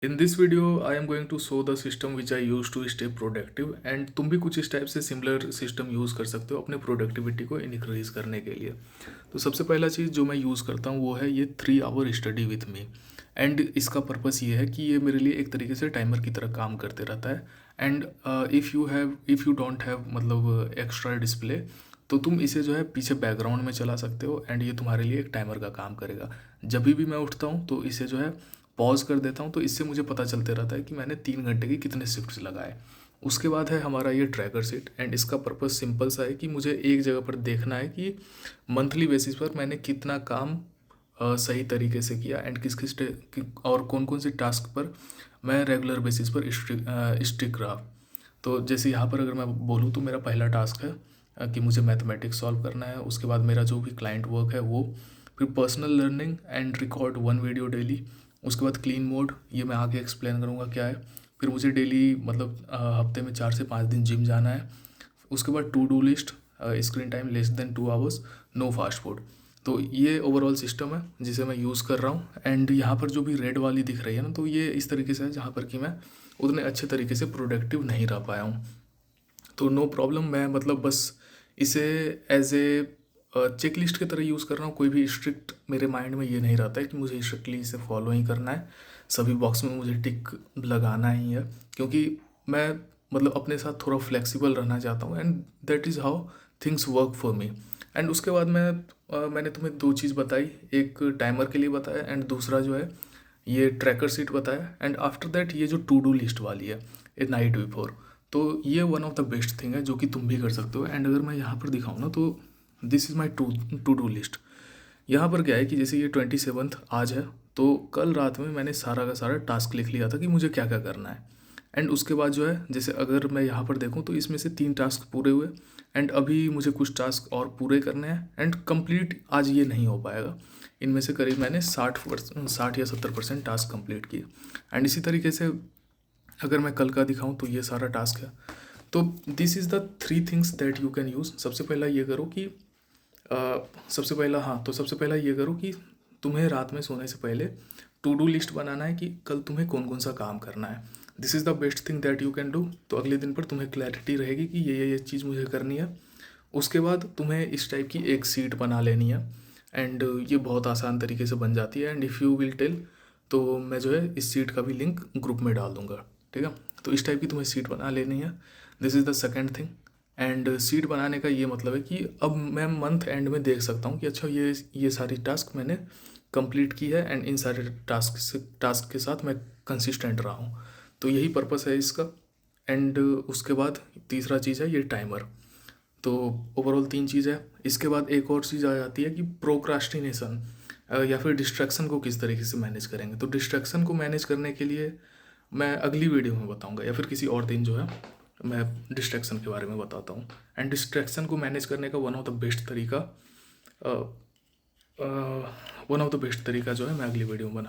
In this video I am going to show the system which I use to stay productive and तुम भी कुछ इस type से similar system use कर सकते हो अपने प्रोडक्टिविटी को इनक्रीज करने के लिए। तो सबसे पहला चीज़ जो मैं यूज़ करता हूँ वो है ये 3 hour study with me. And इसका पर्पस ये है कि ये मेरे लिए एक तरीके से टाइमर की तरह काम करते रहता है। And if you don't have मतलब एक्स्ट्रा डिस्प्ले, तो तुम इसे जो है पीछे बैकग्राउंड में चला सकते हो एंड ये तुम्हारे लिए एक टाइमर का काम करेगा। जब भी मैं उठता हूँ तो इसे जो है पॉज कर देता हूँ, तो इससे मुझे पता चलते रहता है कि मैंने 3 घंटे की कितने शिफ्ट्स लगाए। उसके बाद है हमारा ये ट्रैकर सीट एंड इसका पर्पस सिंपल सा है कि मुझे एक जगह पर देखना है कि मंथली बेसिस पर मैंने कितना काम सही तरीके से किया एंड और कौन कौन से टास्क पर मैं रेगुलर बेसिस पर स्टिक रहा। तो जैसे यहाँ पर अगर मैं बोलूँ तो मेरा पहला टास्क है कि मुझे मैथमेटिक्स सॉल्व करना है। उसके बाद मेरा जो भी क्लाइंट वर्क है वो, फिर personal learning and record 1 video daily. उसके बाद क्लीन मोड, ये मैं आगे एक्सप्लेन करूँगा क्या है। फिर मुझे डेली मतलब हफ्ते में 4 से 5 दिन जिम जाना है। उसके बाद to do list, screen time less than 2 hours, no fast food. तो ये ओवरऑल सिस्टम है जिसे मैं यूज़ कर रहा हूँ। एंड यहाँ पर जो भी रेड वाली दिख रही है ना, तो ये इस तरीके से है जहाँ पर कि मैं उतने अच्छे तरीके से प्रोडक्टिव नहीं रह पाया हूँ। तो नो प्रॉब्लम, मैं मतलब बस इसे एज ए चेक लिस्ट की तरह यूज़ कर रहा हूँ। कोई भी स्ट्रिक्ट मेरे माइंड में ये नहीं रहता है कि मुझे स्ट्रिक्टली इसे फॉलो ही करना है, सभी बॉक्स में मुझे टिक लगाना ही है। क्योंकि मैं मतलब अपने साथ थोड़ा फ्लेक्सिबल रहना चाहता हूँ and that is how things work for me. And उसके बाद मैंने तुम्हें 2 चीज़ बताई, एक टाइमर के लिए बताया एंड दूसरा जो है ये ट्रैकर सीट बताया। एंड आफ्टर दैट ये जो टू डू लिस्ट वाली है, ए नाइट बिफोर, तो ये one of the best thing है जो कि तुम भी कर सकते हो। एंड अगर मैं यहाँ पर दिखाऊँ ना, तो this is my to do list. यहाँ पर क्या है कि जैसे ये 27 आज है, तो कल रात में मैंने सारा का सारा टास्क लिख लिया था कि मुझे क्या क्या करना है। एंड उसके बाद जो है, जैसे अगर मैं यहाँ पर देखूँ तो इसमें से 3 टास्क पूरे हुए एंड अभी मुझे कुछ टास्क और पूरे करने हैं एंड कंप्लीट आज ये नहीं हो पाएगा। इनमें से करीब मैंने 60 या 70% टास्क कंप्लीट किए। एंड इसी तरीके से अगर मैं कल का दिखाऊं तो ये सारा टास्क है। तो this is the 3 things that you can use. सबसे पहला ये करो कि सबसे पहला ये करो कि तुम्हें रात में सोने से पहले टू डू लिस्ट बनाना है कि कल तुम्हें कौन कौन सा काम करना है। This is the best thing that you can do. तो अगले दिन पर तुम्हें क्लैरिटी रहेगी कि ये चीज़ मुझे करनी है। उसके बाद तुम्हें इस टाइप की एक सीट बना लेनी है एंड ये बहुत आसान तरीके से बन जाती है। And if you will tell, तो मैं जो है इस सीट का भी लिंक ग्रुप में डाल दूंगा, ठीक है। तो इस टाइप की तुम्हें सीट बना लेनी है। This is the second thing. And seat बनाने का ये मतलब है कि अब मैं मंथ एंड में देख सकता हूँ कि अच्छा ये सारी टास्क मैंने कंप्लीट की है एंड इन सारे टास्क के साथ मैं कंसिस्टेंट रहा हूँ। तो यही पर्पस है इसका। एंड उसके बाद तीसरा चीज़ है ये टाइमर। तो ओवरऑल 3 चीज़ है। इसके बाद एक और चीज़ आ जाती है कि प्रोक्रास्टिनेशन या फिर डिस्ट्रैक्शन को किस तरीके से मैनेज करेंगे। तो डिस्ट्रैक्शन को मैनेज करने के लिए मैं अगली वीडियो में बताऊंगा या फिर किसी और दिन जो है मैं डिस्ट्रैक्शन के बारे में बताता हूँ। एंड डिस्ट्रैक्शन को मैनेज करने का वन ऑफ द बेस्ट तरीका जो है मैं अगली वीडियो में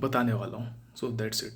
बताने वाला हूँ। So that's it.